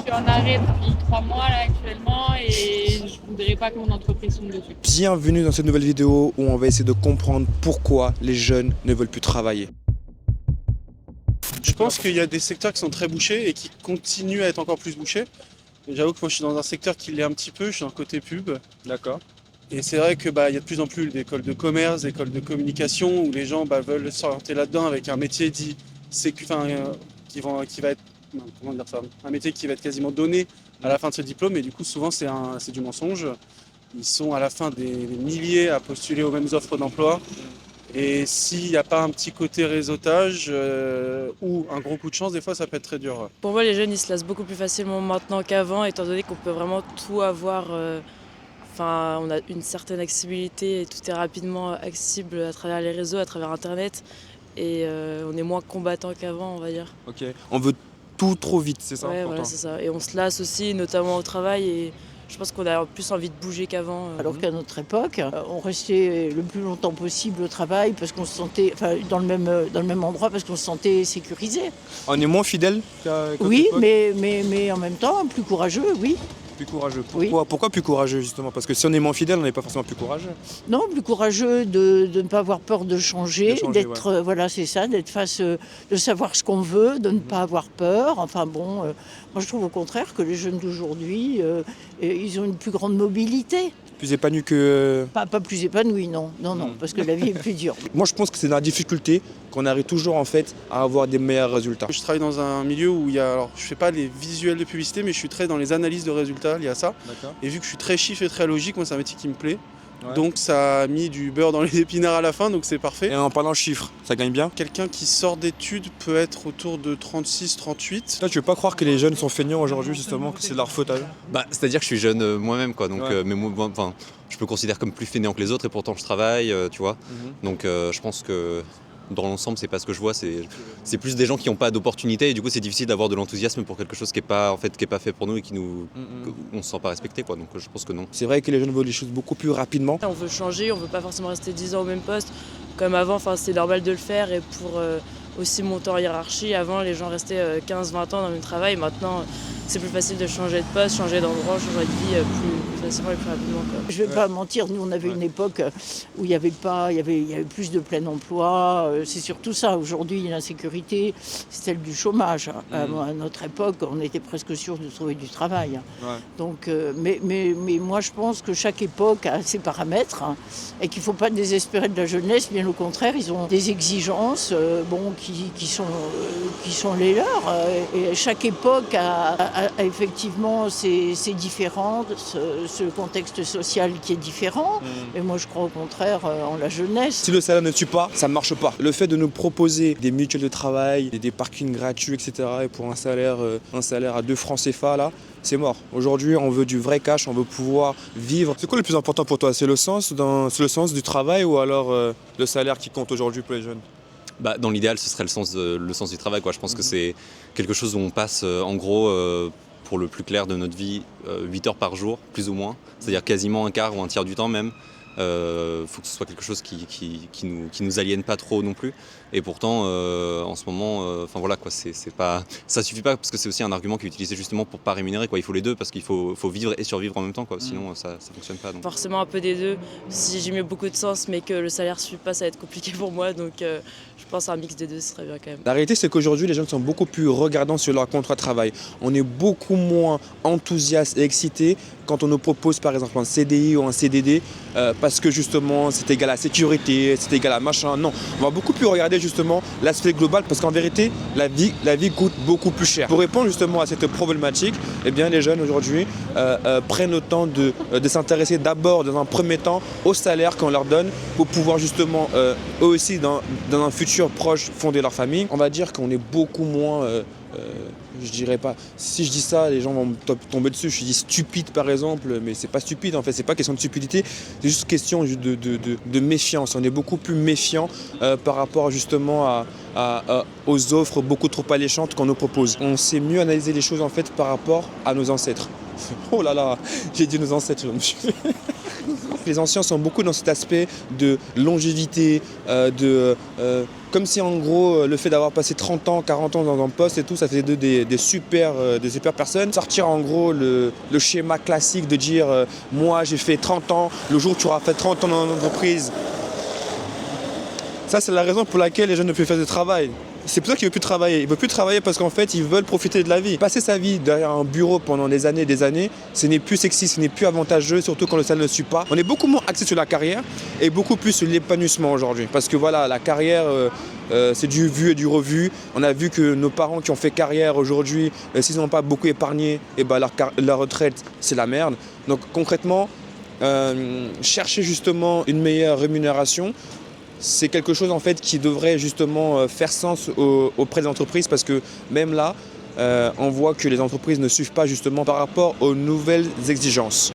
suis en arrêt depuis 3 mois là actuellement et je ne voudrais pas que mon entreprise tombe dessus. Bienvenue dans cette nouvelle vidéo où on va essayer de comprendre pourquoi les jeunes ne veulent plus travailler. Je pense qu'il y a des secteurs qui sont très bouchés et qui continuent à être encore plus bouchés. J'avoue que moi je suis dans un secteur qui l'est un petit peu, je suis dans le côté pub. D'accord. Et c'est vrai que il y a de plus en plus d'écoles de commerce, d'écoles de communication où les gens veulent s'orienter là-dedans avec un métier dit qui va être comment dire ça, un métier qui va être quasiment donné à la fin de ce diplôme et du coup souvent c'est du mensonge. Ils sont à la fin des milliers à postuler aux mêmes offres d'emploi. Et s'il n'y a pas un petit côté réseautage ou un gros coup de chance, des fois ça peut être très dur. Pour moi, les jeunes, ils se lassent beaucoup plus facilement maintenant qu'avant, étant donné qu'on peut vraiment tout avoir. On a une certaine accessibilité et tout est rapidement accessible à travers les réseaux, à travers Internet. Et on est moins combattant qu'avant, on va dire. Ok. On veut tout trop vite, c'est ça? Ouais, pour voilà, toi c'est ça. Et on se lasse aussi, notamment au travail. Et je pense qu'on a plus envie de bouger qu'avant. Alors qu'à notre époque, on restait le plus longtemps possible au travail parce qu'on se sentait, dans le même endroit parce qu'on se sentait sécurisé. On est moins fidèle qu'à Oui, l'époque. mais en même temps plus courageux, oui. Plus courageux. Oui. Pourquoi plus courageux justement? Parce que si on est moins fidèle, on n'est pas forcément plus courageux. Non, plus courageux de ne pas avoir peur de changer, d'être, ouais. voilà, c'est ça, d'être face, de savoir ce qu'on veut, de ne pas avoir peur. Moi je trouve au contraire que les jeunes d'aujourd'hui, ils ont une plus grande mobilité. Plus épanoui que... Pas plus épanouis, non, parce que la vie est plus dure. Moi je pense que c'est dans la difficulté qu'on arrive toujours en fait à avoir des meilleurs résultats. Je travaille dans un milieu où je fais pas les visuels de publicité, mais je suis très dans les analyses de résultats liées à ça. D'accord. Et vu que je suis très chiffre et très logique, moi c'est un métier qui me plaît. Ouais. Donc ça a mis du beurre dans les épinards à la fin, donc c'est parfait. Et en parlant chiffres, ça gagne bien? Quelqu'un qui sort d'études peut être autour de 36-38. Toi tu veux pas croire que les jeunes sont feignants aujourd'hui justement, que c'est de leur faute à eux? C'est-à-dire que je suis jeune moi-même, quoi. Donc, Ouais. mais moi, je me considère comme plus fainéant que les autres et pourtant je travaille, tu vois. Donc, je pense que dans l'ensemble, c'est pas ce que je vois. C'est plus des gens qui n'ont pas d'opportunité et du coup, c'est difficile d'avoir de l'enthousiasme pour quelque chose qui est pas fait pour nous et on se sent pas respecté, quoi. Donc, je pense que non. C'est vrai que les jeunes veulent les choses beaucoup plus rapidement. On veut changer, on veut pas forcément rester 10 ans au même poste. Comme avant, c'est normal de le faire. Et pour aussi monter en hiérarchie, avant, les gens restaient 15-20 ans dans le même travail. Maintenant, c'est plus facile de changer de poste, changer d'endroit, changer de vie plus facilement et plus rapidement, quoi. Je vais pas mentir, nous on avait une époque où il y avait plus de plein emploi. C'est surtout ça. Aujourd'hui, l'insécurité, c'est celle du chômage. À notre époque, on était presque sûr de trouver du travail. Ouais. Donc, mais moi, je pense que chaque époque a ses paramètres et qu'il ne faut pas désespérer de la jeunesse. Bien au contraire, ils ont des exigences qui sont les leurs. Et chaque époque a effectivement ses différences, ce contexte social qui est différent. Et moi, je crois au contraire en la jeunesse. Si le salaire ne tue pas, ça ne marche pas. Le fait de nous proposer des mutuelles de travail, des parkings gratuits, etc. et pour un salaire à 2 francs CFA, là, c'est mort. Aujourd'hui, on veut du vrai cash, on veut pouvoir vivre. C'est quoi le plus important pour toi? C'est le sens du travail ou alors le salaire qui compte aujourd'hui pour les jeunes? Dans l'idéal, ce serait le sens du travail, quoi. Je pense que c'est quelque chose où on passe, en gros, pour le plus clair de notre vie, 8 heures par jour, plus ou moins. C'est-à-dire quasiment un quart ou un tiers du temps même. Faut que ce soit quelque chose qui nous aliène pas trop non plus. Et pourtant, en ce moment, ça suffit pas parce que c'est aussi un argument qui est utilisé justement pour pas rémunérer, quoi. Il faut les deux parce qu'il faut vivre et survivre en même temps, quoi. Sinon, ça fonctionne pas. Donc. Forcément un peu des deux. Si j'y mets beaucoup de sens mais que le salaire ne suit pas, ça va être compliqué pour moi. Donc je pense un mix des deux, ce serait bien quand même. La réalité, c'est qu'aujourd'hui, les jeunes sont beaucoup plus regardants sur leur contrat de travail. On est beaucoup moins enthousiastes et excités quand on nous propose par exemple un CDI ou un CDD parce que justement c'est égal à sécurité, c'est égal à machin. Non, on va beaucoup plus regarder justement l'aspect global parce qu'en vérité, la vie coûte beaucoup plus cher. Pour répondre justement à cette problématique, eh bien, les jeunes aujourd'hui prennent le temps de s'intéresser d'abord dans un premier temps au salaire qu'on leur donne pour pouvoir justement eux aussi dans un futur proche fonder leur famille. On va dire qu'on est beaucoup moins je dirais pas, si je dis ça, les gens vont me tomber dessus. Je dis stupide par exemple, mais c'est pas stupide en fait, c'est pas question de stupidité, c'est juste question de méfiance. On est beaucoup plus méfiant par rapport justement aux offres beaucoup trop alléchantes qu'on nous propose. On sait mieux analyser les choses en fait par rapport à nos ancêtres. Oh là là, j'ai dit nos ancêtres, je me suis... Les anciens sont beaucoup dans cet aspect de longévité, Comme si en gros le fait d'avoir passé 30 ans, 40 ans dans un poste et tout, ça fait d'eux des super personnes. Sortir en gros le schéma classique de dire moi j'ai fait 30 ans, le jour où tu auras fait 30 ans dans l'entreprise. Ça c'est la raison pour laquelle les jeunes ne peuvent faire de travail. C'est pour ça qu'ils ne veulent plus travailler. Ils ne veulent plus travailler parce qu'en fait, ils veulent profiter de la vie. Passer sa vie derrière un bureau pendant des années, ce n'est plus sexy, ce n'est plus avantageux, surtout quand le salaire ne suit pas. On est beaucoup moins axé sur la carrière et beaucoup plus sur l'épanouissement aujourd'hui. Parce que voilà, la carrière, c'est du vu et du revu. On a vu que nos parents qui ont fait carrière aujourd'hui, s'ils n'ont pas beaucoup épargné, et ben leur retraite, c'est la merde. Donc concrètement, chercher justement une meilleure rémunération, c'est quelque chose en fait qui devrait justement faire sens auprès des entreprises parce que même là, on voit que les entreprises ne suivent pas justement par rapport aux nouvelles exigences.